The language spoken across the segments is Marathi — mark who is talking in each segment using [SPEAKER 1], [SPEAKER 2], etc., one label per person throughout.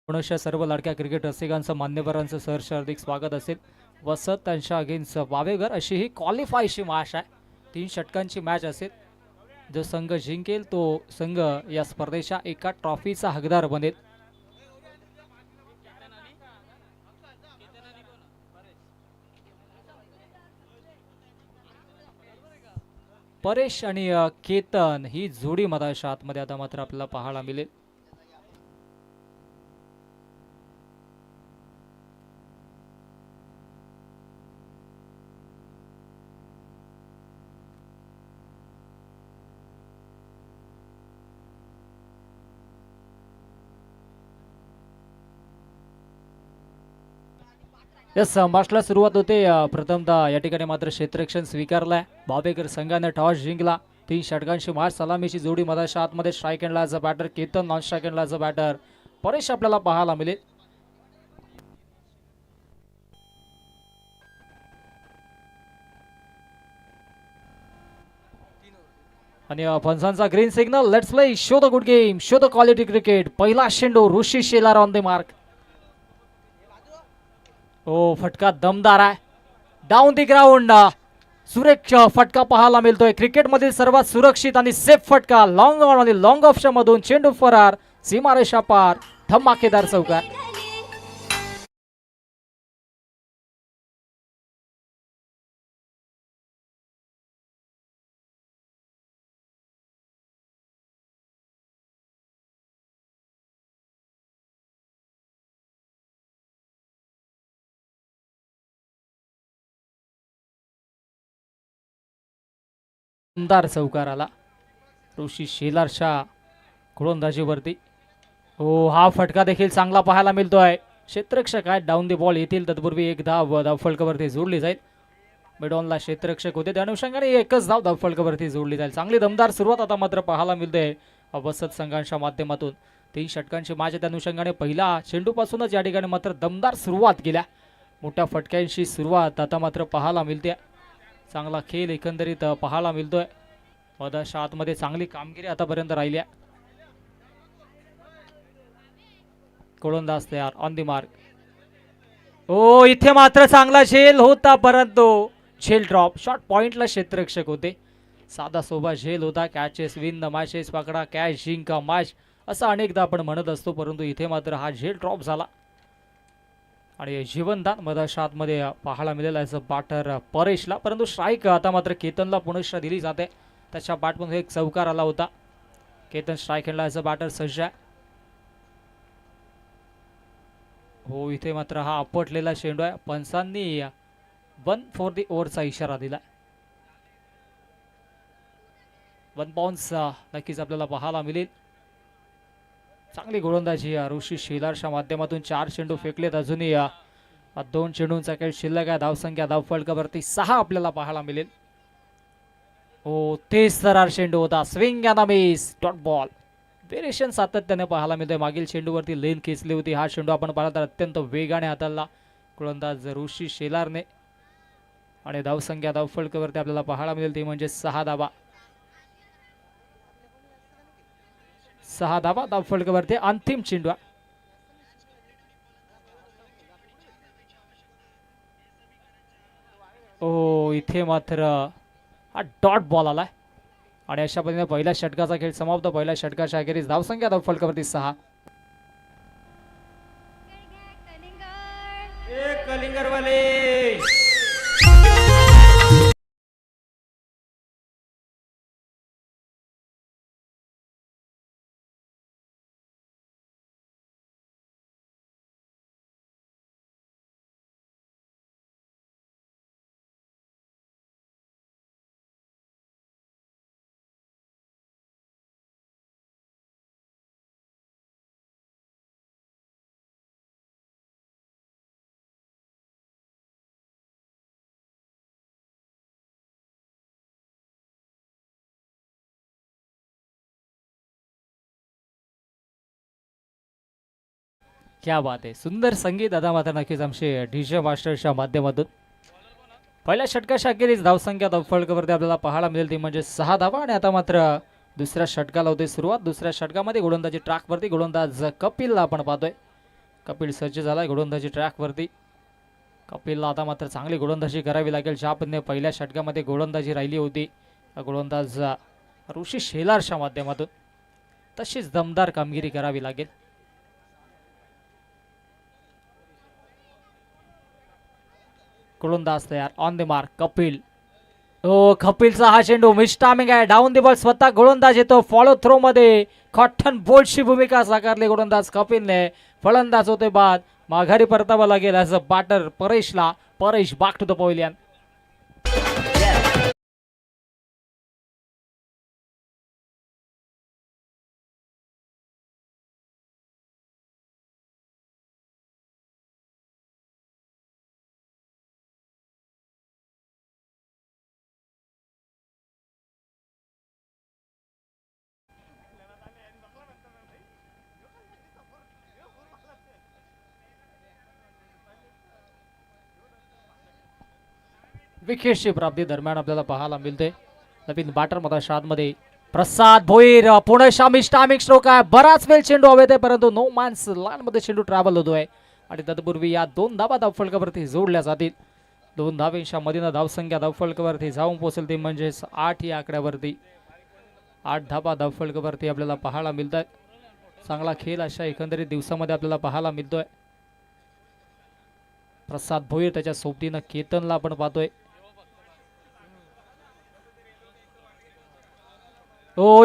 [SPEAKER 1] पुनश्च सर्व लाडक्या क्रिकेट रसिकांचं मान्यवरांचं सहर्ष हार्दिक स्वागत असेल. वसत त्यांच्या अगेन्स्ट वावेघर अशी ही क्वालिफायची मॅच आहे. 3 षटकांची मॅच असेल. जो संघ जिंकेल तो संघ या स्पर्धेच्या एका ट्रॉफीचा हकदार बनेल. परेश आणि केतन ही जोडी मधाच्या आतमध्ये आता मात्र आपल्याला पाहायला मिळेल. यस मॅचला सुरुवात होते. प्रथमतः या ठिकाणी मात्र क्षेत्ररक्षण स्वीकारलाय. वावेघर संघाने टॉस जिंकला. 3 षटकांची मॅच. सलामीची जोडी मधाच्या आतमध्ये स्ट्राईक एंडला as a batter Ketan, non strike एंडला ॲज अ बॅटर परेश आपल्याला पाहायला मिळेल. आणि पंचांचा green signal. Let's play. Show the good game, show the quality cricket. पहिला शेंडू Rishi Shelar on the mark. ओ फटका दमदार आहे. Down the ground. सुरेख फटका पाहायला मिळतोय. क्रिकेटमधील सर्वात सुरक्षित आणि सेफ फटका. लॉंग ऑन आणि लॉंग ऑफच्या मधून चेंडू फरार. सीमारेषा पार. धमाकेदार चौकार. दमदार चौकार आला ऋषी शेलारच्या गोलंदाजीवरती. हो हा फटका देखील चांगला पाहायला मिळतोय. क्षेत्ररक्षक आहे. डाऊन दी बॉल येतील तत्पूर्वी एक धाव धावफलकावरती जोडली जाईल. मिडॉनला क्षेत्ररक्षक होते त्या अनुषंगाने एकच धाव धावफलकावरती जोडली जाईल. चांगली दमदार सुरुवात आता मात्र पाहायला मिळते वसत संघांच्या माध्यमातून. 3 षटकांची मॅच त्या अनुषंगाने पहिला चेंडूपासूनच या ठिकाणी मात्र दमदार सुरुवात केल्या. मोठ्या फटक्यांची सुरुवात आता मात्र पाहायला मिळते. चांगला खेळ एकंदरीत पाहायला मिळतोय. मधाच्या आतमध्ये चांगली कामगिरी आतापर्यंत राहिली आहे. गोलंदाज तयार ऑन दी मार्क. ओ इथे मात्र चांगला झेल होता परंतु झेल ड्रॉप. शॉर्ट पॉइंटला क्षेत्ररक्षक होते. साधा सोबा झेल होता. कॅचेस विन द मॅचेस पकडा, कॅच जिंका मॅच असं अनेकदा आपण म्हणत असतो, परंतु इथे मात्र हा झेल ड्रॉप झाला आणि जीवनदान मधाच्या आतमध्ये पाहायला मिळेल ॲज अ बॅटर परेशला. परंतु स्ट्राईक आता मात्र केतनला पुनश्च दिली जाते. त्याच्या बॅटमधून एक चौकार आला होता. केतन स्ट्राईक एंडला ॲज अ बॅटर सज्ज आहे. हो इथे मात्र हा आपटलेला चेंडू आहे. पंचांनी 1 फॉर दी ओव्हरचा इशारा दिला. 1 बाउन्स नक्कीच आपल्याला पाहायला मिळेल. चांगली गोलंदाजी ऋषी शेलारच्या माध्यमातून. 4 चेंडू फेकलेत. अजूनही 2 चेंडूंचा खेळ शिल्लक आहे. धावसंख्या धावफलकावरती 6 आपल्याला पाहायला मिळेल. हो तेच तरार चेंडू होता. Swing and miss. Dot ball. Variation सातत्याने पाहायला मिळतोय. मागील चेंडूवरती लेन खेचली होती. हा चेंडू आपण पाहिला तर अत्यंत वेगाने हाताळला गोलंदाज ऋषी शेलारने आणि धावसंख्या धावफलकावरती आपल्याला पाहायला मिळेल ती म्हणजे 6 धावा. 6 धावा धावफलकावरती. अंतिम चेंडू. ओ इथे मात्र हा डॉट बॉल आलाय आणि अशा पद्धतीने पहिल्या षटकाचा खेळ समाप्त. पहिल्या षटकाच्या अखेरीस धावसंख्या धावफलकावरती 6. कलिंगरवाले क्या बात आहे. सुंदर संगीत आता मात्र नक्कीच आमचे डीजे मास्टरच्या माध्यमातून. पहिल्या षटकाच्या अखेरीस धावसंख्या धावफलकावरती आपल्याला पाहायला मिळेल ती म्हणजे 6 धावा आणि आता मात्र दुसऱ्या षटकाला होते सुरुवात. दुसऱ्या षटकामध्ये गोलंदाजी ट्रॅकवरती गोलंदाज कपिलला आपण पाहतोय. कपिल सज्ज झालाय गोलंदाजी ट्रॅकवरती. कपिलला आता मात्र चांगली गोलंदाजी करावी लागेल. ज्या पद्धतीने पहिल्या षटकामध्ये गोलंदाजी राहिली होती गोलंदाज ऋषी शेलारच्या माध्यमातून, तशीच दमदार कामगिरी करावी लागेल. गोलंदाज तयार, ऑन द मार्क कपिल. कपिलचा हा चेंडू मिस टायमिंग आहे. डाऊन द बॉल स्वतः गोलंदाज येतो. फॉलो थ्रो मध्ये कॉटन बोल्टची भूमिका साकारली गोलंदाज कपिलने. फलंदाज होते बाद, माघारी परतावा लागेल ॲज अ बॅटर परेशला. Paresh back to the pavilion. विकेटची प्राप्ती दरम्यान आपल्याला पाहायला मिळते. नवीन बॅटर मतदाशांमध्ये प्रसाद भोईर. पुणे शामिश टायमिंग स्ट्रोक आहे. बराच वेळ चेंडू हवेत आहे, परंतु नो मॅन्स लँड मध्ये चेंडू ट्रॅव्हल होतोय आणि तत्पूर्वी या 2 धाबा धावफलकावरती जोडल्या जातील. 2 धावेच्या मधीनं धावसंख्या धावफलकावरती जाऊन पोहोचेल ती म्हणजेच 8 या आकड्यावरती. 8 धाबा धावफलकावरती आपल्याला पाहायला मिळत आहेत. चांगला खेळ अशा एकंदरीत दिवसामध्ये आपल्याला पाहायला मिळतोय. प्रसाद भोईर त्याच्या सोबतीनं केतनला आपण पाहतोय.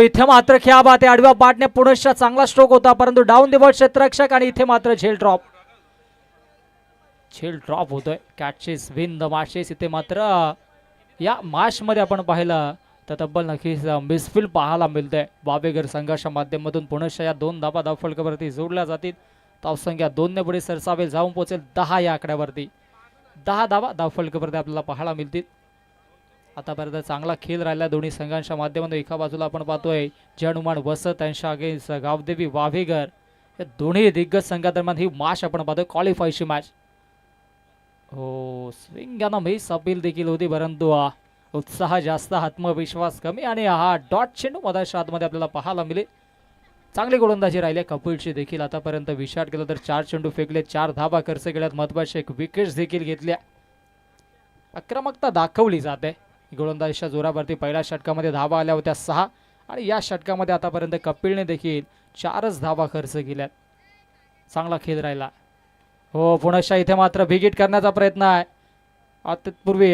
[SPEAKER 1] इथे मात्र क्या बात आहे. आडव्या पाटने पुनश्च चांगला स्ट्रोक होता, परंतु डाऊन द बॉल क्षेत्ररक्षक आणि इथे मात्र झेल ड्रॉप होतोय. Catches win the matches. इथे मात्र या मॅच मध्ये आपण पाहिलं तर तब्बल नक्कीच मिसफिल्ड पाहायला मिळतंय. बाबेगर संघाच्या माध्यमातून पुनश्च या 2 धाबा धावफलकावरती जोडल्या जातील. धावसंख्या 2 ने पुढे सरसावेल, जाऊन पोहोचेल 10 या आकड्यावरती. 10 धाबा धावफलकावरती आपल्याला पाहायला मिळतील. आतापर्यंत चांगला खेळ राहिला दोन्ही संघांच्या माध्यमातून. एका बाजूला आपण पाहतोय जे हनुमान वसत यांच्या अगेन्स्ट गावदेवी वावेगर. या दोन्ही दिग्गज संघादरम्यान ही मॅच आपण पाहतोय, क्वालिफायची मॅच. स्विंग यानं मिस अपील देखील होती, परंतु उत्साह जास्त, आत्मविश्वास कमी आणि हा डॉट चेंडू मधाच्या आतमध्ये आपल्याला पाहायला मिळेल. चांगली गोलंदाजी राहिली कपिलची देखील. आतापर्यंत विचार केला तर 4 चेंडू फेकले, 4 धाबा खर्च केल्यात, महत्वाचे 1 विकेट्स देखील घेतल्या. आक्रमकता दाखवली जाते गोलंदाजीच्या जोरावरती. पहिल्या षटकामध्ये धाबा आल्या होत्या 6 आणि या षटकामध्ये आतापर्यंत कपिलने देखील 4च धाबा खर्च केल्यात. चांगला खेळ राहिला. पुनश्च इथे मात्र बिगिट करण्याचा प्रयत्न आहे. तत्पूर्वी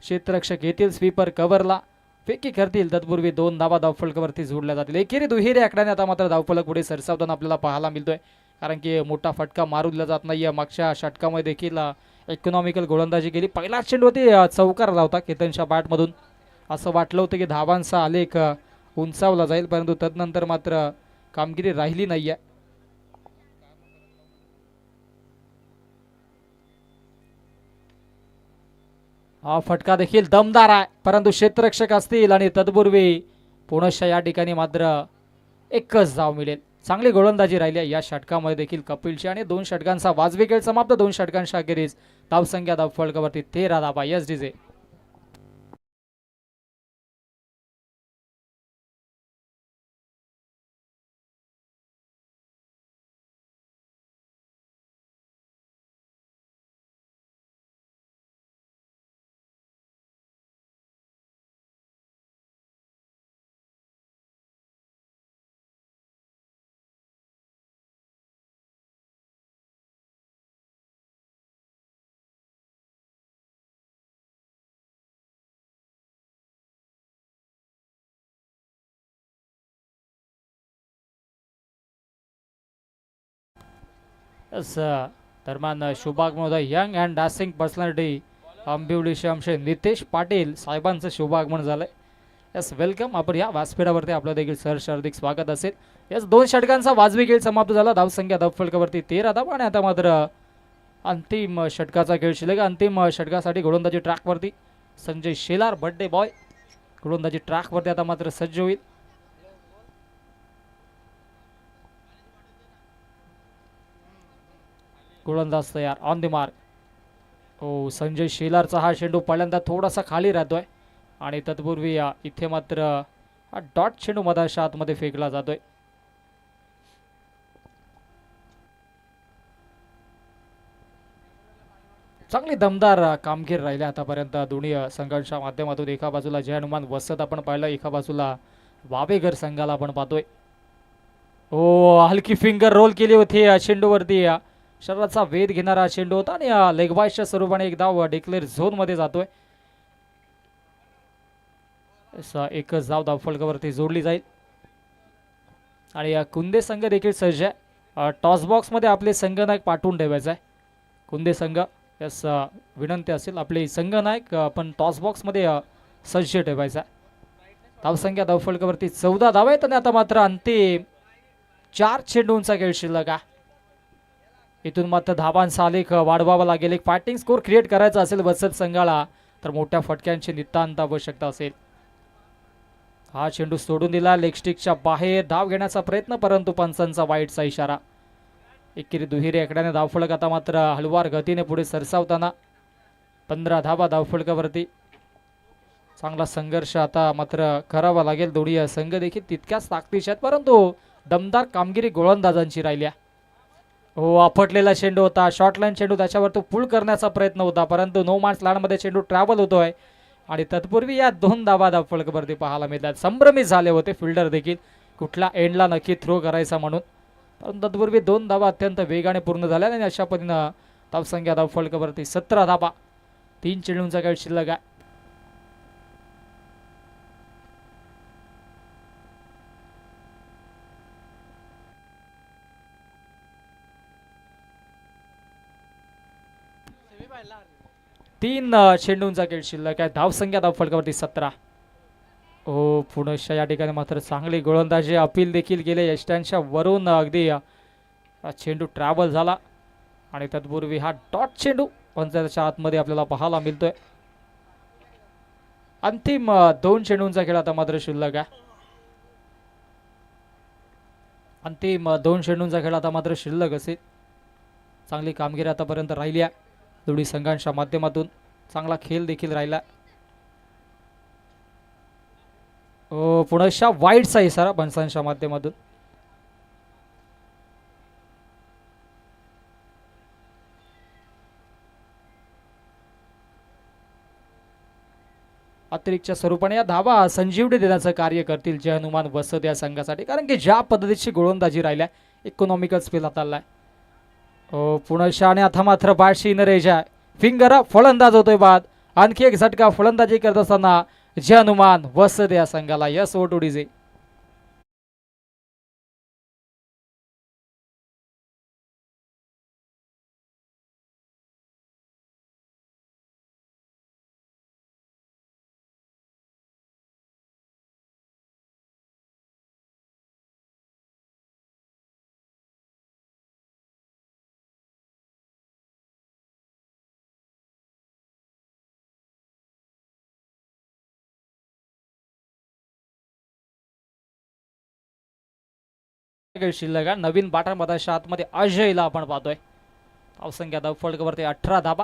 [SPEAKER 1] क्षेत्ररक्षक येतील स्वीपर कव्हरला, फेकी करतील. तत्पूर्वी 2 धाबा धावफलकावरती जोडल्या जातील. एकेरी दुहेरी आकड्याने आता मात्र धावफलक पुढे सरसावताना आपल्याला पाहायला मिळतोय, कारण की मोठा फटका मारू दिला जात नाहीये. मागच्या षटकामध्ये देखील इकॉनॉमिकल गोलंदाजी केली. पहिला चेंडूवरती चौकार होता केतनच्या बॅटमधून. असं वाटलं होतं की धावांचा आलेख उंचावला जाईल, परंतु तदनंतर मात्र कामगिरी राहिली नाहीये. हा फटका देखील दमदार आहे, परंतु क्षेत्ररक्षक असतील आणि तत्पूर्वी पुनश्च या ठिकाणी मात्र 1च धाव मिळेल. चांगली गोलंदाजी राहिली या षटकामध्ये देखील कपिलची आणि 2 षटकांचा वाजवी खेळ समाप्त. 2 षटकांच्या अखेरीस धावसंख्या धावफलकावरती 13 धाबा. Yes DJ. दरम्यान शुभागमन यंग अँड डॅसिंग पर्सनॅलिटी आंबिवलीचे आमचे नितेश पाटील साहेबांचं शुभागमन झालंय. Yes welcome. आपण या व्यासपीठावरती आपलं देखील सहर्ष हार्दिक स्वागत असेल. यस 2 षटकांचा वाजवी खेळ समाप्त झाला. धावसंख्या धावफलकावरती 13 धावा आणि आता मात्र अंतिम षटकाचा खेळ शिल्लक. अंतिम षटकासाठी गोलंदाजी ट्रॅकवरती संजय शेलार बर्थडे बॉय गोलंदाजी ट्रॅकवरती आता मात्र सज्ज होईल. गोलंदाज तयार, ऑन द मार्क. संजय शेलारचा हा चेंडू पहिल्यांदा थोडासा खाली राहतोय आणि तत्पूर्वी इथे मात्र हा डॉट चेंडू मधाच्या आतमध्ये फेकला जातोय. चांगली दमदार कामगिरी राहिली आतापर्यंत दोन्ही संघांच्या माध्यमातून. एका बाजूला जय हनुमान वसत आपण पाहिलं, एका बाजूला वावेघर संघाला आपण पाहतोय. ओ हलकी फिंगर रोल केली होती चेंडूवरती. शरीराचा वेध घेणारा चेंडू होता आणि लेग बायच्या स्वरूपाने एक धाव डिक्लेअर झोन मध्ये जातोय. एकच धाव धावफलकावरती जोडली जाईल आणि कुंदे संघ देखील सज्ज आहे. टॉस बॉक्स मध्ये आपले संघनायक पाठवून ठेवायचा आहे. कुंदे संघ यास विनंती असेल आपले संघनायक आपण टॉस बॉक्स मध्ये सज्ज ठेवायचा. धावसंख्या धावफलकावरती 14 धाव आहेत आणि आता मात्र अंतिम 4 चेंडूंचा खेळ शिल्लक आहे. इथून मात्र धावांचा आलेख वाढवावा लागेल. एक फायटिंग स्कोर क्रिएट करायचा असेल वसत संघाला तर मोठ्या फटक्यांची नितांत आवश्यकता असेल. हा चेंडू सोडून दिला लेगस्टिकच्या बाहेर. धाव घेण्याचा प्रयत्न परंतु पंचांचा वाईटचा इशारा. एकेरी दुहेरी आकड्याने धावफलक आता मात्र हळुवार गतीने पुढे सरसावताना 15 धावा धावफलकावरती. चांगला संघर्ष आता मात्र करावा लागेल. दोन्ही संघ देखील तितक्याच ताकदीचे आहेत परंतु दमदार कामगिरी गोलंदाजांची राहिली. हो आपटलेला चेंडू होता. शॉर्ट लाईन चेंडू त्याच्यावर तो पुल करण्याचा प्रयत्न होता परंतु नो मार्क्स लाईनमध्ये चेंडू ट्रॅव्हल होतोय आणि तत्पूर्वी या 2 धावा धावफलकावरती पाहायला मिळतात. संभ्रमित झाले होते फिल्डर देखील कुठला एंडला नक्की थ्रो करायचा म्हणून, परंतु तत्पूर्वी 2 धावा अत्यंत वेगाने पूर्ण झाल्या आणि अशा पद्धतीनं धावसंख्या धावफलकावरती 17 धावा. 3 चेंडूंचा खेळ शिल्लक आहे. तीन चेंडूंचा खेळ शिल्लक आहे. धावसंख्या धावफलकावरती 17. ओ पुनश्च या ठिकाणी मात्र चांगली गोलंदाजी अपील देखील केले. यष्ट्यांच्या वरून अगदी चेंडू ट्रॅव्हल झाला आणि तत्पूर्वी हा डॉट चेंडू पंचायतच्या आतमध्ये आपल्याला पाहायला मिळतोय. अंतिम 2 चेंडूंचा खेळ आता मात्र शिल्लक आहे. अंतिम 2 चेंडूंचा खेळ आता मात्र शिल्लक असेल. चांगली कामगिरी आतापर्यंत राहिली आहे दोन्ही संघांच्या माध्यमातून. चांगला खेळ देखील राहिला. पुनश्च वाईटचा इशारा पंचांच्या माध्यमातून. अतिरिक्तच्या स्वरूपाने या धावा संजीवनी देण्याचं कार्य करतील जय हनुमान वसत या संघासाठी, कारण की ज्या पद्धतीची गोलंदाजी राहिल्या इकॉनॉमिकल स्पेल हाताळलाय. पुनश्च आणि आता मात्र बाळशी नरेजा फिंगर फलंदाज होतोय बाद. आणखी एक झटका फलंदाजी करत असताना जय हनुमान वसत या संघाला. यस ओ टू डीजे. शिल्लक आहे. नवीन बाटरमधाच्या आतमध्ये अजयला आपण पाहतोय. धावसंख्या धावफलकावरती 18 धाबा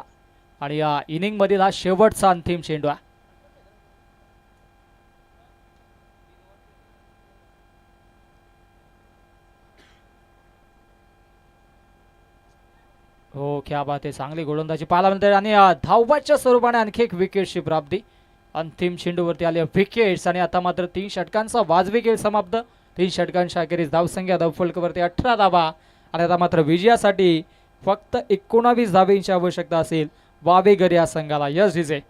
[SPEAKER 1] आणि या इनिंग मधील हा शेवटचा अंतिम चेंडू आहे. हो क्या बात आहे. चांगली गोलंदाजी पाहायला मिळते आणि धावबाच्या स्वरूपाने आणखी एक विकेटची प्राप्ती. अंतिम चेंडूवरती आले विकेट्स आणि आता मात्र 3 षटकांचा वाजवी खेळ समाप्त. 3 षटकांच्या अखेरीस धावसंख्या धावफलकावरती 18 धावा आणि आता मात्र विजयासाठी फक्त 19 धावेंची आवश्यकता असेल वावेघर या संघाला. Yes DJ.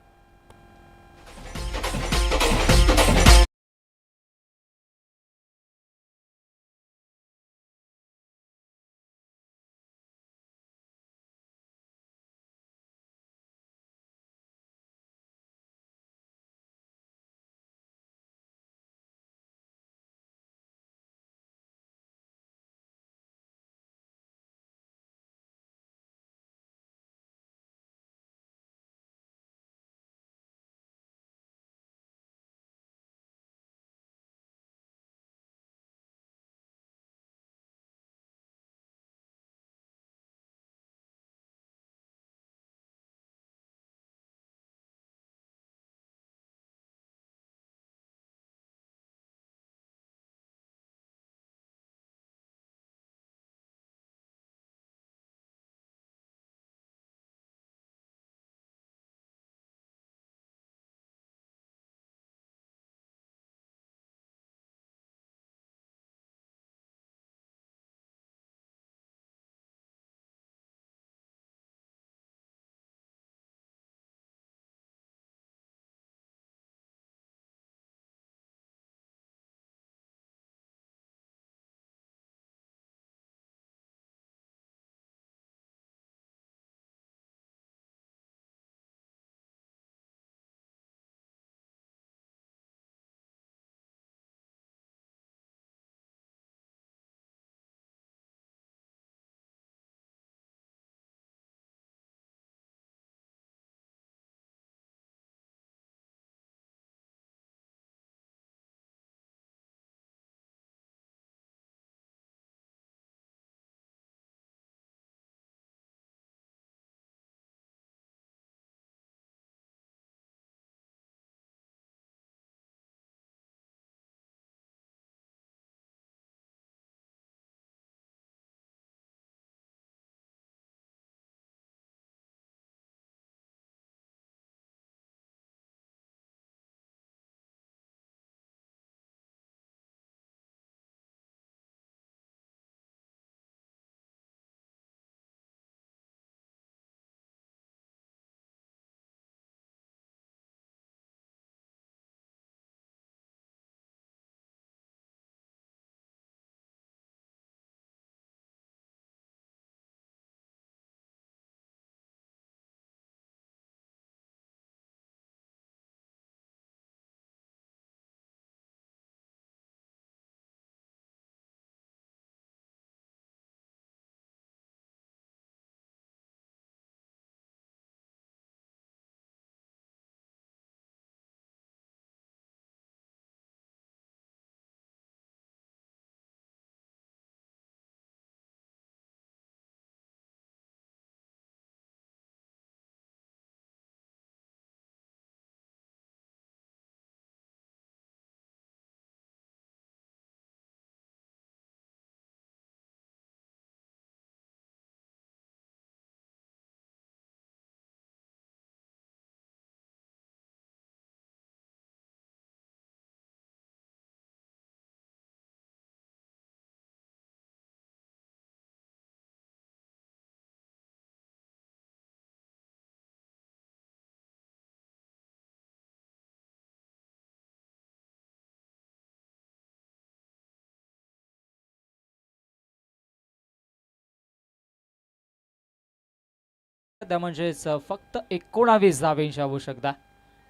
[SPEAKER 1] त्या म्हणजेच फक्त 19 धावेंची आवश्यकता.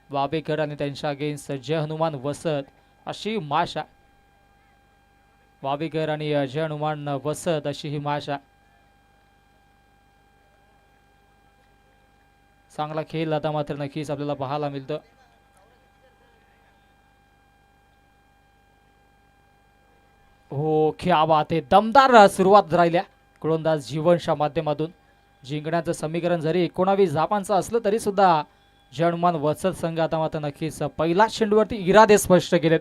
[SPEAKER 1] वाबेकर आणि त्यांच्या अगेन्स्ट जय हनुमान वसत अशी माशा. वाबेकर आणि जय हनुमान वसत अशी ही माशा. चांगला खेळ आता मात्र नक्कीच आपल्याला पाहायला मिळतं. हो, क्या बात आहे. दमदार सुरुवात राहिल्या गोलंदाज जीवनच्या माध्यमातून. जिंकण्याचं समीकरण जरी 19 धावांचं असलं तरी सुद्धा जय हनुमान वसत संघ आता मात्र नक्कीच पहिला चेंडूवरती इरादे स्पष्ट केलेत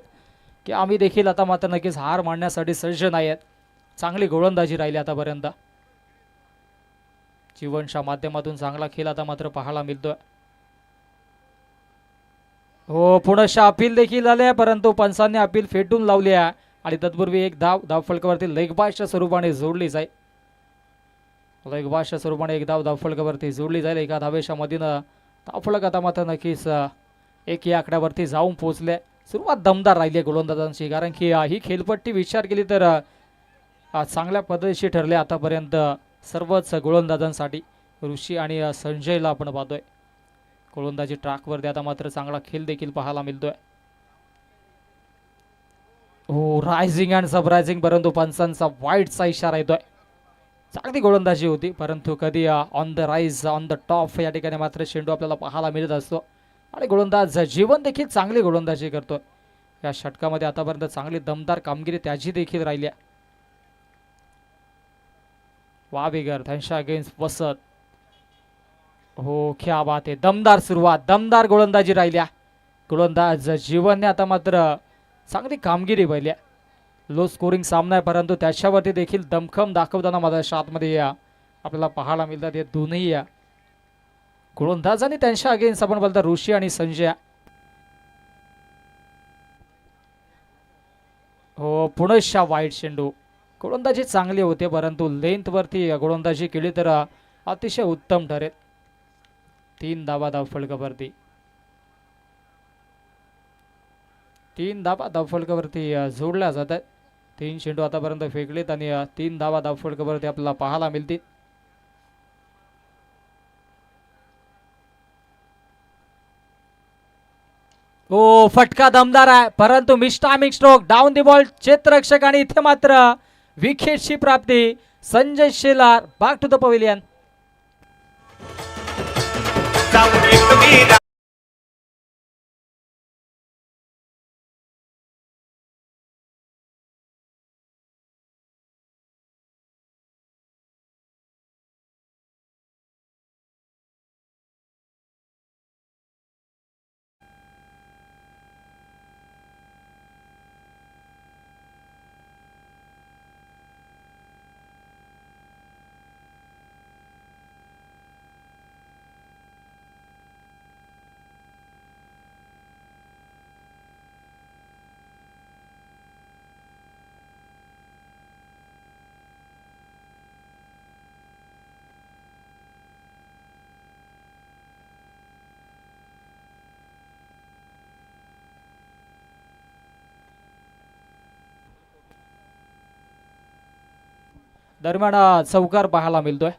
[SPEAKER 1] की आम्ही देखील आता मात्र नक्कीच हार मांडण्यासाठी सज्ज नाही आहेत. चांगली गोलंदाजी राहिली आतापर्यंत. जीवनच्या माध्यमातून चांगला खेळ आता मात्र पाहायला मिळतोय. हो, पुनश्च अपील देखील आले परंतु पंचांनी अपील फेटून लावली आहे आणि तत्पूर्वी एक धाव फलकावरती लेगबाजच्या स्वरूपाने जोडली जाईल. लेगबाजच्या स्वरूपाने एक धाव फलकावरती जोडली जाईल. एका धावेच्या मधीनं धावफलक आता मात्र नक्कीच एक या आकड्यावरती जाऊन पोहोचले. सुरुवात दमदार राहिली आहे गोलंदाजांची कारण की ही खेळपट्टी विचार केली तर चांगल्या पद्धतीची ठरले आतापर्यंत सर्वच गोलंदाजांसाठी. ऋषी आणि संजयला आपण पाहतोय गोलंदाजी ट्रॅकवरती आता मात्र चांगला खेळ देखील पाहायला मिळतोय. हो, रायझिंग अँड सरप्रायझिंग परंतु पंचांचा वाईटचा इशारा येतोय. चांगली गोलंदाजी होती परंतु कधी on the rise on the top या ठिकाणी मात्र चेंडू आपल्याला पाहायला मिळत असतो आणि गोलंदाज जीवन देखील चांगली गोलंदाजी करतो. या षटकामध्ये आतापर्यंत चांगली दमदार कामगिरी त्याची देखील राहिली. वाबेकर त्यांच्या अगेन्स्ट वसत. हो, क्या बात आहे. दमदार सुरुवात दमदार गोलंदाजी राहिल्या. गोलंदाज जीवनने आता मात्र चांगली कामगिरी पाहिली. लो स्कोरिंग सामना आहे परंतु त्याच्यावरती देखील दमखम दाखवताना माझ्या शातमध्ये आपल्याला पाहायला मिळतात हे दोन्ही गोलंदाजांनी त्यांच्या अगेन्स्ट आपण बोलता ऋषी आणि संजय. हो, पुनश्च वाईट चेंडू. गोलंदाजी चांगली होते परंतु लेंथवरती गोलंदाजी केली तर अतिशय उत्तम ठरेल. 3 धावा धावफलकावरती. 3 धावा धावफलकावरती जोडल्या जातात. 3 चेंडू आतापर्यंत फेकलेत आणि 3 धावा धावफलकावरती आपल्याला पाहायला मिळतील. हो, फटका दमदार आहे परंतु मिस्टामिक स्ट्रोक डाऊन दी बॉल क्षेत्ररक्षक आणि इथे मात्र विकेटची प्राप्ती. Sanjay Shelar back to the pavilion. दरम्यान चौकार पाहायला मिळतोय.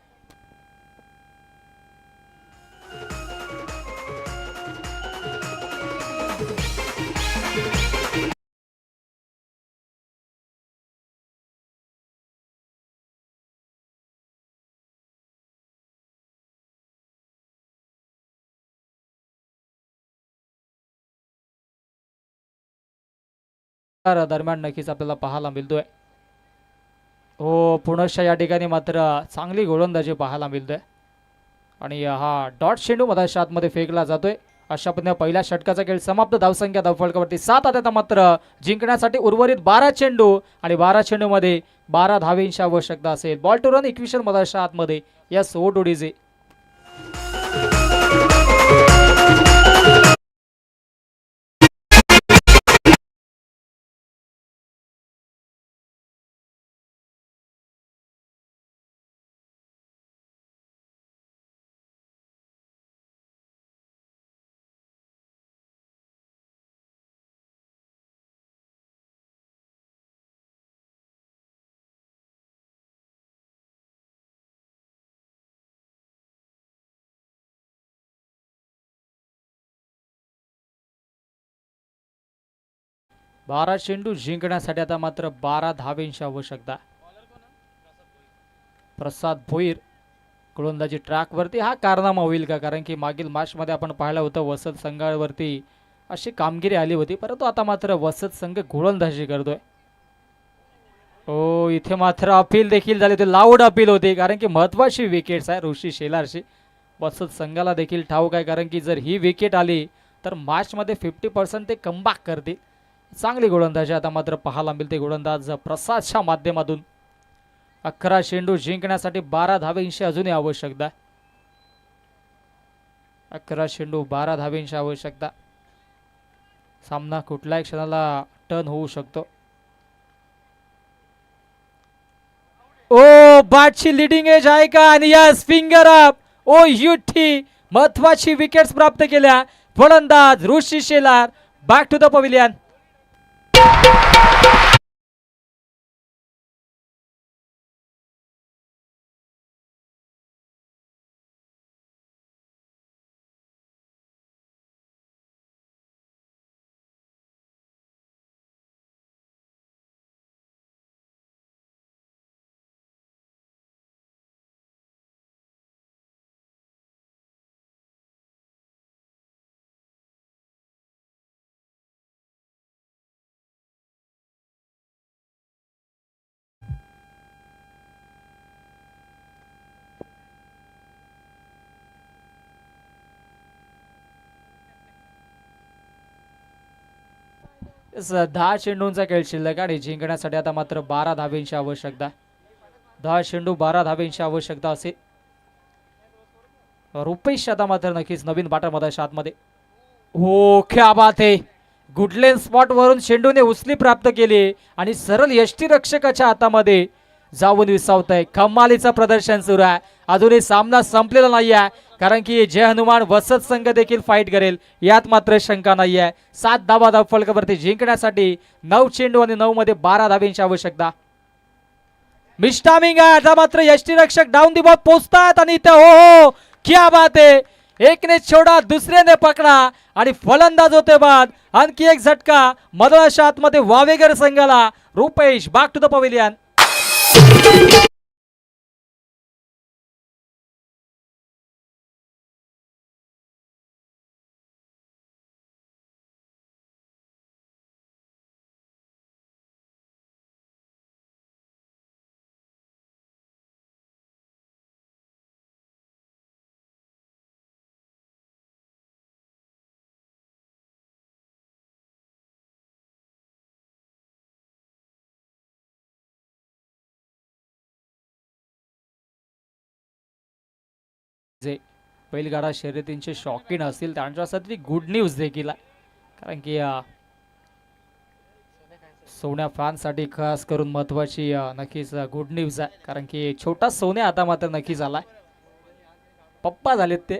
[SPEAKER 1] दरम्यान नक्कीच आपल्याला पाहायला मिळतोय. हो, पुनश्च या ठिकाणी मात्र चांगली गोलंदाजी पाहायला मिळतोय आणि हा डॉट चेंडू मधाच्या आतमध्ये फेकला जातोय. अशा पद्धतीने पहिल्या षटकाचा खेळ समाप्त. धावसंख्या धावफलकावरती 7 आता मात्र जिंकण्यासाठी उर्वरित 12 चेंडू आणि 12 चेंडूमध्ये 12 धावेंची आवश्यकता असेल. बॉल टू रन इक्वेशन मधाच्या आतमध्ये यस ओडोडीजे. 12 चेंडू जिंकण्यासाठी आता मात्र 12 धावेंची आवश्यकता. प्रसाद भोईर गोलंदाजी ट्रॅक वरती. हा कारनामा होईल का? कारण की मागील मॅच मध्ये आपण पाहिलं होतं वसंत संघावरती अशी कामगिरी आली होती, परंतु आता मात्र वसंत संघ गोलंदाजी करतोय. हो, इथे मात्र अपील देखील झाले होते, लाऊड अपील होते, कारण की महत्वाची विकेट्स आहे ऋषी शेलारची. वसंत संघाला देखील ठाऊक आहे, कारण की जर ही विकेट आली तर मॅच मध्ये 50% ते कमबॅक करतील. चांगली गोलंदाजी आता मात्र पाहायला मिळते गोलंदाज प्रसादच्या माध्यमातून. 11 चेंडू जिंकण्यासाठी 12 धावेंची अजूनही आवश्यकता. 11 चेंडू 12 धावेंची आवश्यकता. सामना कुठल्याही क्षणाला टर्न होऊ शकतो. ओ, बॅटची लिडिंग एज आहे का? आणि यस, फिंगर अप. ओ युठी महत्वाची विकेट्स प्राप्त केल्या. फलंदाज Rishi Shelar back to the pavilion. Yes, 10 चेंडूंचा खेळ शिल्लक आणि जिंकण्यासाठी आता मात्र 12 धावेंची आवश्यकता. 10 चेंडू 12 धावेंची आवश्यकता असेल. रुपेश आता मात्र नक्कीच नवीन बाटामध्ये आतमध्ये. हो, क्या बात आहे. गुडलेन स्पॉट वरून चेंडूने उचली प्राप्त केली आणि सरळ यष्टीरक्षकाच्या हातामध्ये जाऊन विसावत आहे. कमालीचं प्रदर्शन सुरू आहे. अजूनही सामना संपलेला नाही आहे, कारण की जय हनुमान वसत संघ देखील फाईट करेल यात मात्र शंका नाही आहे. 7 धावा फलकावरती जिंकण्यासाठी 9 चेंडू आणि 9 मध्ये 12 धावेंची आवश्यकता. मिस्टामिंग आहे आता मात्र यष्टीरक्षक डाऊन दी बॉल पोहोचतात आणि इथे हो क्या बात आहे. एकने छोडा दुसऱ्याने पकडा आणि फलंदाज होते बाद. आणखी एक झटका मधोच्या आतमध्ये वावेगर संघाला. Rupesh back to the pavilion. जे बैलगाडा शर्यतींचे शौकीन असतील त्यांच्यासाठी गुड न्यूज देखील आहे, कारण की सोन्या फॅनसाठी खास करून महत्वाची नक्कीच गुड न्यूज आहे, कारण की छोटा सोन्या आता मात्र नक्कीच आलाय. पप्पा झालेत ते.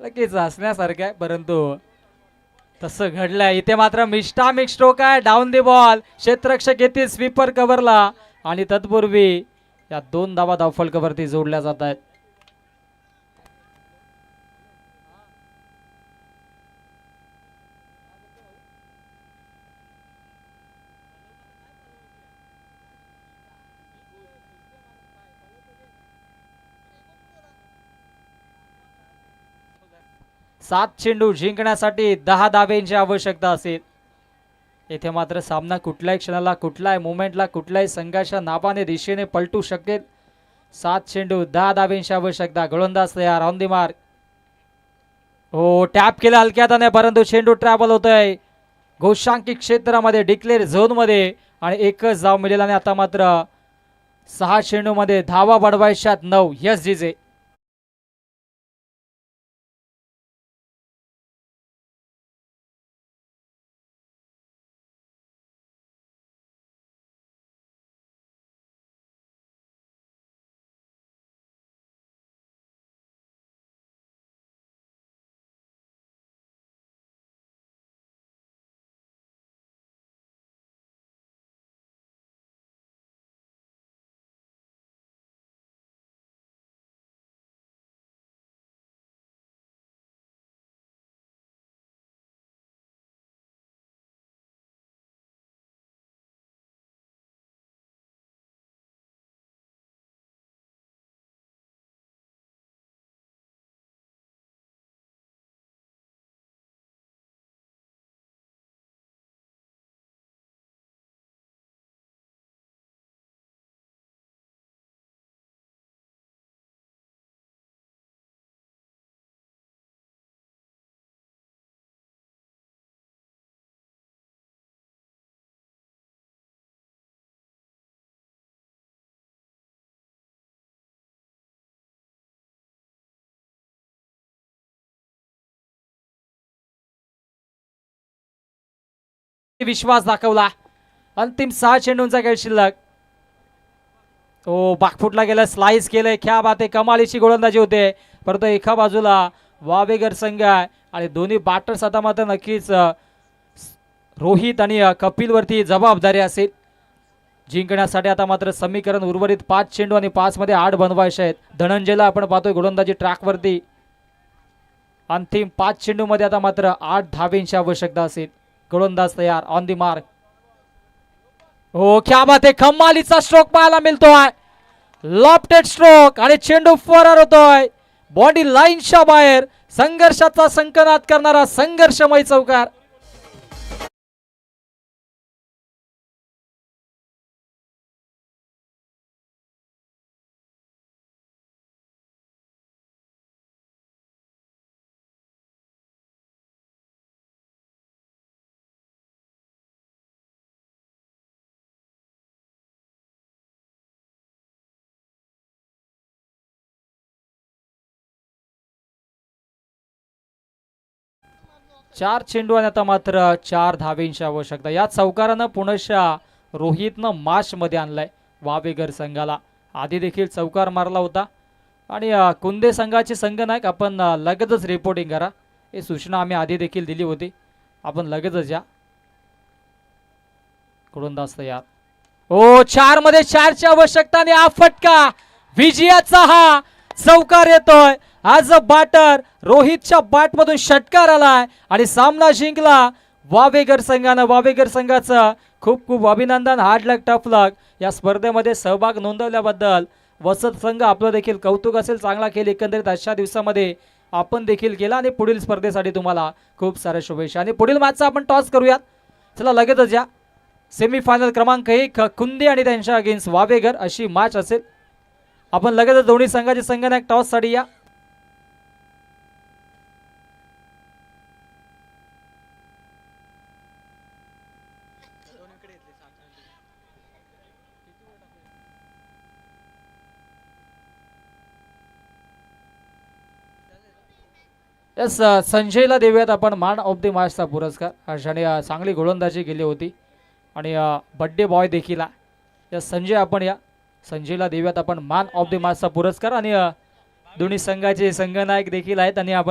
[SPEAKER 1] नक्कीच हसण्यासारखं आहे, परंतु तसं घडलंय. इथे मात्र मिस्टामिक स्ट्रोक आहे. Down the ball. क्षेत्ररक्षक येतील स्वीपर कव्हरला आणि तत्पूर्वी या 2 धावा धावफलकावरती जोडल्या जात आहेत. सात चेंडू जिंकण्यासाठी 10 धावेंची आवश्यकता असेल. येथे मात्र सामना कुठल्याही क्षणाला कुठल्याही मोमेंटला कुठल्याही संघाच्या नावाने दिशेने पलटू शकेल. 7 चेंडू 10 धावेंची आवश्यकता. गोलंदाज तयार ऑन दी मार्क. हो, टॅप केला हलक्यात, परंतु चेंडू ट्रॅव्हल होतोय घोषांकित क्षेत्रामध्ये डिक्लेअर झोन मध्ये आणि एकच धाव मिळेल. आणि आता मात्र 6 चेंडू मध्ये धावा बडवायच्यात 9. यस जीजे. विश्वास दाखवला. अंतिम 6 चेंडूंचा खेळ शिल्लक. बाकफुटला गेला, स्लाइस केलंय. क्या बात आहे, कमालीची गोलंदाजी होते. परंतु एका बाजूला वावेगर संघ आहे आणि दोन्ही बॅटर्स आता मात्र नक्कीच रोहित आणि कपिल वरती जबाबदारी असेल जिंकण्यासाठी. आता मात्र समीकरण उर्वरित 5 चेंडू आणि 5 मध्ये 8 बनवायचे आहेत. धनंजयला आपण पाहतोय गोलंदाजी ट्रॅकवरती. अंतिम 5 चेंडू मध्ये आता मात्र 8 धावेंची आवश्यकता असेल. गोलंदाज तयार, ऑन दी मार्क. क्या बात आहे, कमालीचा स्ट्रोक पाहायला मिळतोय. लॉफ्टेड स्ट्रोक आणि चेंडू फरार होतोय बॉडी लाईनच्या बाहेर. संघर्षाचा संकनाद करणारा संघर्षमय चौकार. चार चेंडू आणि आता मात्र 4 धावेंची आवश्यकता. या चौकारानं पुनश्चा रोहितनं मार्च मध्ये आणलाय वावेगर संघाला. आधी देखील चौकार मारला होता आणि कुंदे संघाचे संघनायक आपण लगेचच रिपोर्टिंग करा. ही सूचना आम्ही आधी देखील दिली होती. आपण लगेचच या. गोलंदाज तयार. 4 मध्ये 4 ची आवश्यकता आणि हा फटका विजयाचा हा चौकार येतोय. आज बॅटर रोहितच्या बॅटमधून षटकार आलाय आणि सामना जिंकला वावेगर संघानं. वावेगर संघाचं खूप खूप अभिनंदन. हार्ड लक, टफ लक. या स्पर्धेमध्ये सहभाग नोंदवल्याबद्दल वसंत संघ आपलं देखील कौतुक असेल. चांगला खेळ एकंदरीत अशा दिवसामध्ये आपण देखील केला आणि पुढील स्पर्धेसाठी तुम्हाला खूप साऱ्या शुभेच्छा. आणि पुढील मॅचचा आपण टॉस करूयात. चला लगेचच या. सेमीफायनल क्रमांक 1 कुंदे आणि त्यांच्या अगेन्स्ट वावेगर अशी मॅच असेल. आपण लगेचच दोन्ही संघाचे संघनायक टॉस साठी या. संजयला देऊयात आपण मॅन ऑफ द मॅचचा पुरस्कार. ज्याने चांगली गोलंदाजी केली होती आणि बर्थडे बॉय देखील आहे. संजय आपण या संजयला देऊयात आपण मॅन ऑफ द मॅचचा पुरस्कार. आणि दोन्ही संघाचे संघनायक देखील आहेत आणि आपण